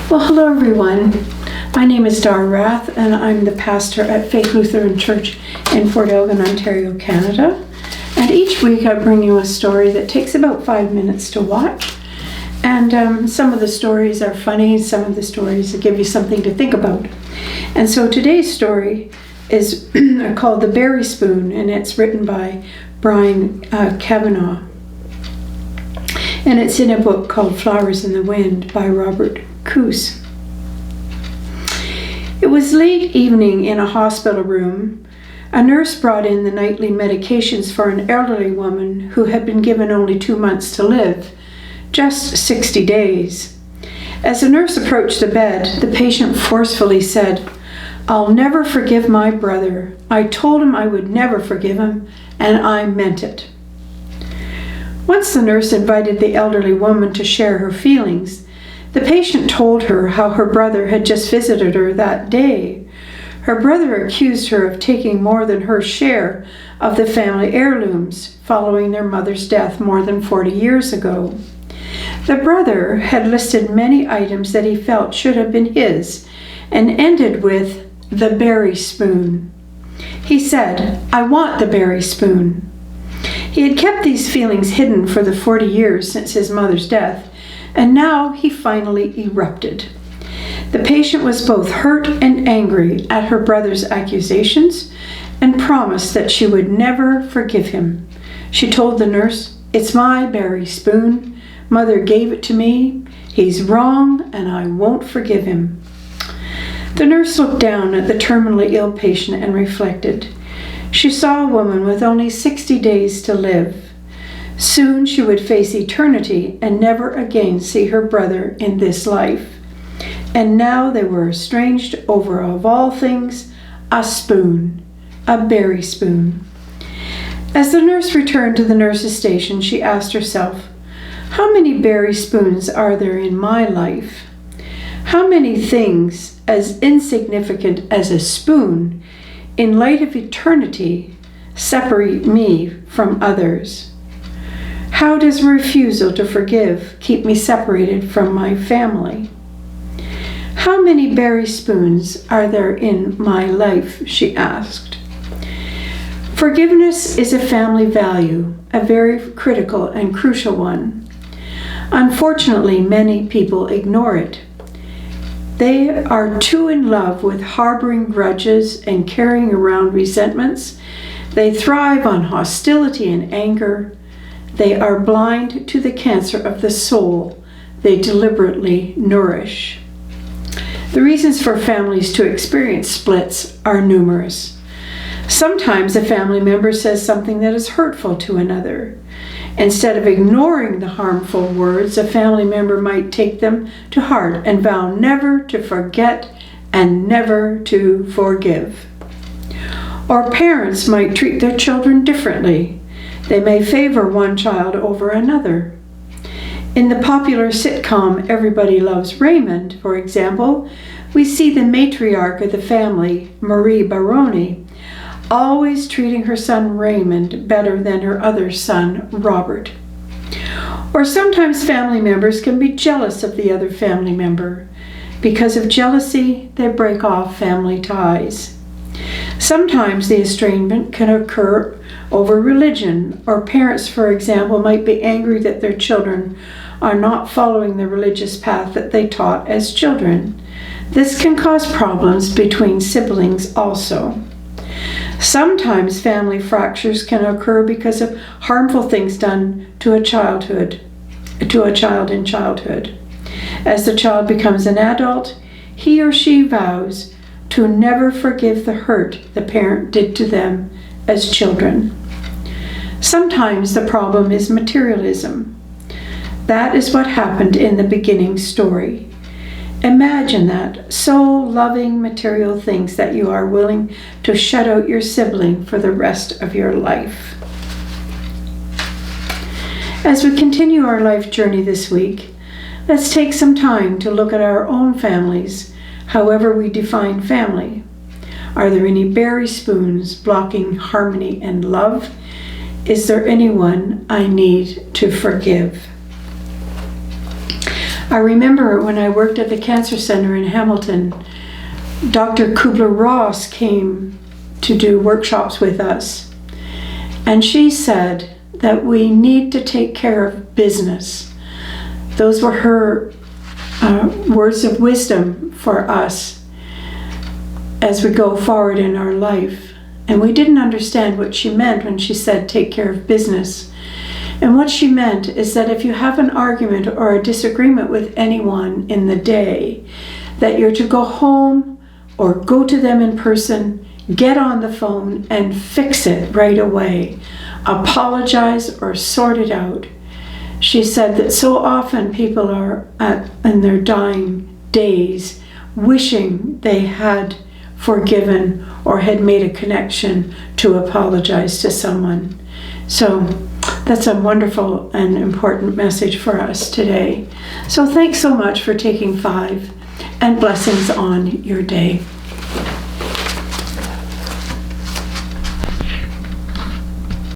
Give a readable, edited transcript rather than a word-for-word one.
Well, hello everyone. My name is Dar Rath and I'm the pastor at Faith Lutheran Church in Fort Elgin, Ontario, Canada. And each week I bring you a story that takes about 5 minutes to watch. And some of the stories are funny, some of the stories give you something to think about. And so today's story is called The Berry Spoon, and it's written by Brian Kavanaugh. And it's in a book called Flowers in the Wind by Robert Coos. It was late evening in a hospital room. A nurse brought in the nightly medications for an elderly woman who had been given only 2 months to live, just 60 days. As the nurse approached the bed, the patient forcefully said, "I'll never forgive my brother. I told him I would never forgive him, and I meant it." Once the nurse invited the elderly woman to share her feelings. The patient told her how her brother had just visited her that day. Her brother accused her of taking more than her share of the family heirlooms following their mother's death more than 40 years ago. The brother had listed many items that he felt should have been his and ended with the berry spoon. He said, "I want the berry spoon." He had kept these feelings hidden for the 40 years since his mother's death, and now he finally erupted. The patient was both hurt and angry at her brother's accusations and promised that she would never forgive him. She told the nurse, "It's my berry spoon. Mother gave it to me. He's wrong, and I won't forgive him." The nurse looked down at the terminally ill patient and reflected. She saw a woman with only 60 days to live. Soon she would face eternity and never again see her brother in this life. And now they were estranged over, of all things, a spoon, a berry spoon. As the nurse returned to the nurse's station, she asked herself, how many berry spoons are there in my life? How many things as insignificant as a spoon, in light of eternity, separate me from others? How does refusal to forgive keep me separated from my family? How many berry spoons are there in my life? She asked. Forgiveness is a family value, a very critical and crucial one. Unfortunately, many people ignore it. They are too in love with harboring grudges and carrying around resentments. They thrive on hostility and anger. They are blind to the cancer of the soul they deliberately nourish. The reasons for families to experience splits are numerous. Sometimes a family member says something that is hurtful to another. Instead of ignoring the harmful words, a family member might take them to heart and vow never to forget and never to forgive. Or parents might treat their children differently. They may favor one child over another. In the popular sitcom Everybody Loves Raymond, for example, we see the matriarch of the family, Marie Baroni, always treating her son Raymond better than her other son, Robert. Or sometimes family members can be jealous of the other family member. Because of jealousy, they break off family ties. Sometimes the estrangement can occur over religion, or parents, for example, might be angry that their children are not following the religious path that they taught as children. This can cause problems between siblings also. Sometimes family fractures can occur because of harmful things done to a child in childhood. As the child becomes an adult, he or she vows to never forgive the hurt the parent did to them as children. Sometimes the problem is materialism. That is what happened in the beginning story. Imagine that, so loving material things that you are willing to shut out your sibling for the rest of your life. As we continue our life journey this week, let's take some time to look at our own families, however we define family. Are there any berry spoons blocking harmony and love? Is there anyone I need to forgive? I remember when I worked at the Cancer Center in Hamilton, Dr. Kubler-Ross came to do workshops with us. And she said that we need to take care of business. Those were her words of wisdom for us as we go forward in our life. And we didn't understand what she meant when she said take care of business. And what she meant is that if you have an argument or a disagreement with anyone in the day, that you're to go home or go to them in person, get on the phone and fix it right away. Apologize or sort it out. She said that so often people are in their dying days wishing they had forgiven or had made a connection to apologize to someone. So that's a wonderful and important message for us today. So thanks so much for taking 5, and blessings on your day.